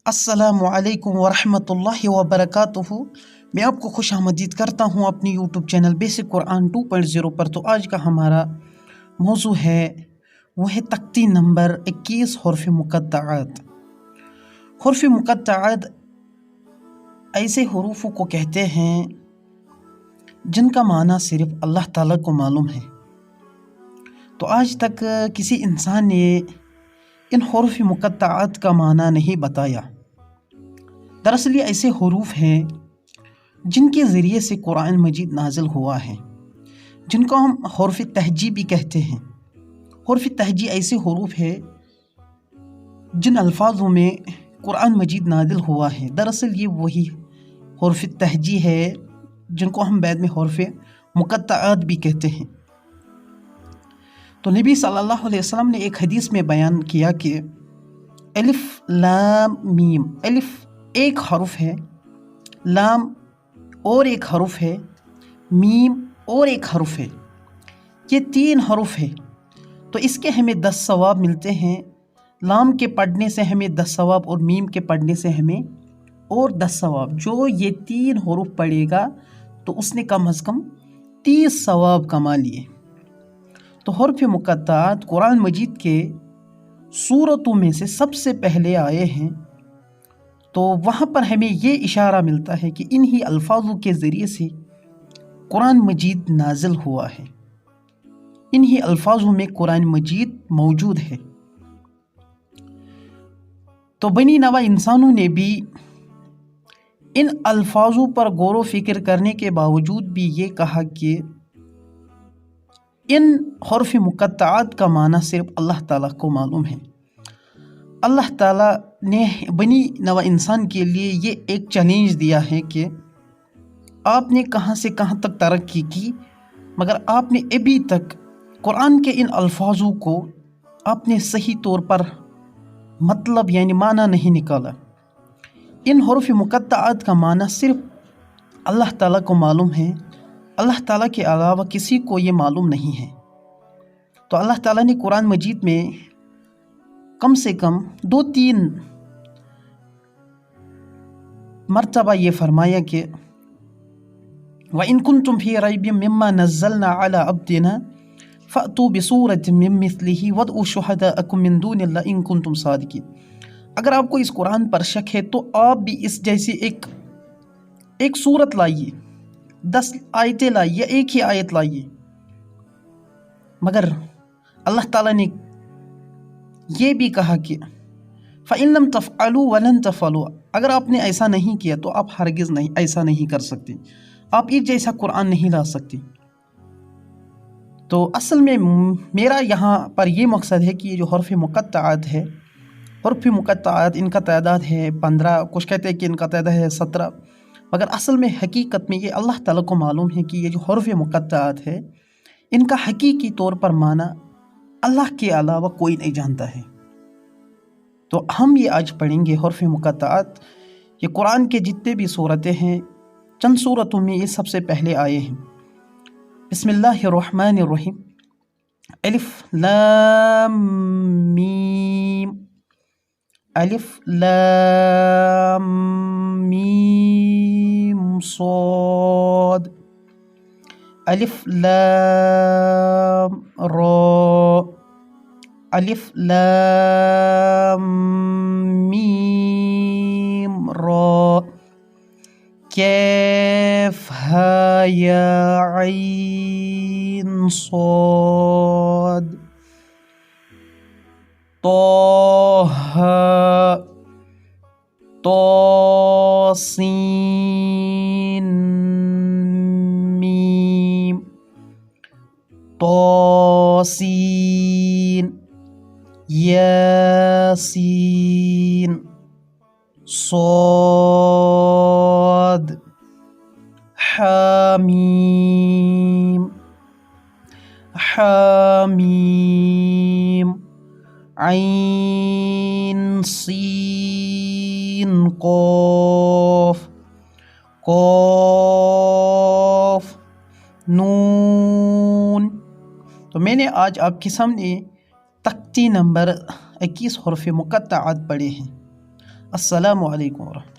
अस्सलामुअलैकुम वरहमतुल्लाहि वबरकातुहू। मैं आपको खुश आमदीद करता हूँ अपनी यूट्यूब चैनल बेसिक कुरान 2.0 पर। तो आज का हमारा मौजू है वो है तख्ती नंबर 21 हुर्फ़ मुक़त्तआत। हुर्फ़ मुक़त्तआत ऐसे हुरूफ़ को कहते हैं जिनका माना सिर्फ अल्लाह ताला को मालूम है। तो आज तक किसी इंसान ने इन हुरूफ़ मुक़त्तआत का माना नहीं बताया। दरअसल ये ऐसे हुरूफ हैं जिनके ज़रिए से कुरान मजीद नाजिल हुआ है, जिनको हम हुर्फ़ तहजी भी कहते हैं। हुर्फ़ तहजी ऐसे हुरूफ है जिन अल्फाजों में कुरान मजीद नाजिल हुआ है। दरअसल ये वही हुर्फ़ तहजी है जिनको हम बाद में हुर्फ़ मुक़त्तआत भी कहते हैं। तो नबी सल्लल्लाहु अलैहि वसल्लम ने एक हदीस में बयान किया कि अलिफ लाम मीम, अलिफ एक हरुफ है, लाम और एक हरुफ है, मीम और एक हरुफ है, ये 3 हरुफ है। तो इसके हमें 10 सवाब मिलते हैं। लाम के पढ़ने से हमें 10 सवाब और मीम के पढ़ने से हमें और 10 सवाब। जो ये 3 हरुफ पढ़ेगा तो उसने कम अज़ कम 30 सवाब कमा लिए। तो हुर्फ़ मुक़त्तआत कुरान मजीद के सूरतों में से सबसे पहले आए हैं। तो वहाँ पर हमें ये इशारा मिलता है कि इन्हीं अल्फाजों के ज़रिए से कुरान मजीद नाजिल हुआ है, इन्हीं अल्फाजों में कुरान मजीद मौजूद है। तो बनी नवा इंसानों ने भी इन अल्फाजों पर गौर व फिक्र करने के बावजूद भी ये कहा कि इन हुर्फ़ मुक़त्तआत का माना सिर्फ अल्लाह ताला को मालूम है। अल्लाह ताला ने बनी नवा इंसान के लिए ये एक चैलेंज दिया है कि आपने कहाँ से कहाँ तक तरक्की की, मगर आपने अभी तक कुरान के इन अल्फाजों को आपने सही तौर पर मतलब यानी माना नहीं निकाला। इन हुर्फ़ मुक़त्तआत का माना सिर्फ अल्लाह ताला को मालूम है, अल्लाह ताला के अलावा किसी को ये मालूम नहीं है। तो अल्लाह ताला ने कुरान मजीद में कम से कम 2-3 मरतबा ये फरमाया कि व इन कुंतुम फी रैबिम मिम्मा नज़्ज़लना अला अब्दिना फ़अतू बिसूरतिम मिन मिस्लिही वदउ शुहदाअकुम मिन दूनिल्लाहि इन कुंतुम सादिकीन। अगर आपको इस कुरान पर शक है तो आप भी इस जैसी एक सूरत लाइए, 10 आयतें लाइए, एक ही आयत लाइए। मगर अल्लाह ताला ने ये भी कहा कि फ़इन लम तफ़अलू वलन तफ़अलू, अगर आपने ऐसा नहीं किया तो आप हरगिज़ नहीं ऐसा नहीं कर सकते, आप एक जैसा कुरान नहीं ला सकते। तो असल में मेरा यहाँ पर ये मकसद है कि ये जो हुर्फ़ मुक़त्तआत है, हुर्फ़ मुक़त्तआत इनका तादाद है 15, कुछ कहते हैं कि इनका तादाद है 17, मगर असल में हकीकत में ये अल्लाह ताला को मालूम है कि ये जो हुर्फ़ मुक़त्तआत है इनका हकीकी तौर पर माना अल्लाह के अलावा कोई नहीं जानता है। तो हम ये आज पढ़ेंगे हुर्फ़ मुक़त्तआत। ये कुरान के जितने भी सूरतें हैं, चंद सूरतों में ये सबसे पहले आए हैं। बिस्मिल्लाहिर्रहमानिर्रहीम। अलिफ लाम मीम, अलिफ लाम मीम सॉद, अलिफ लाम रा, अलिफ लाम मीम रा, कैफ हा या ऐन सॉद, तोहा तो सीन मीम, तो सीन यासीन सॉद, हामीम, हामीम, ऐन सीन क़ाफ़, क़ाफ़ नून। तो मैंने आज आपके सामने तख्ती नंबर 21 हुर्फ़ मुक़त्तआत पढ़े हैं। السلام علیکم ورحمۃ اللہ۔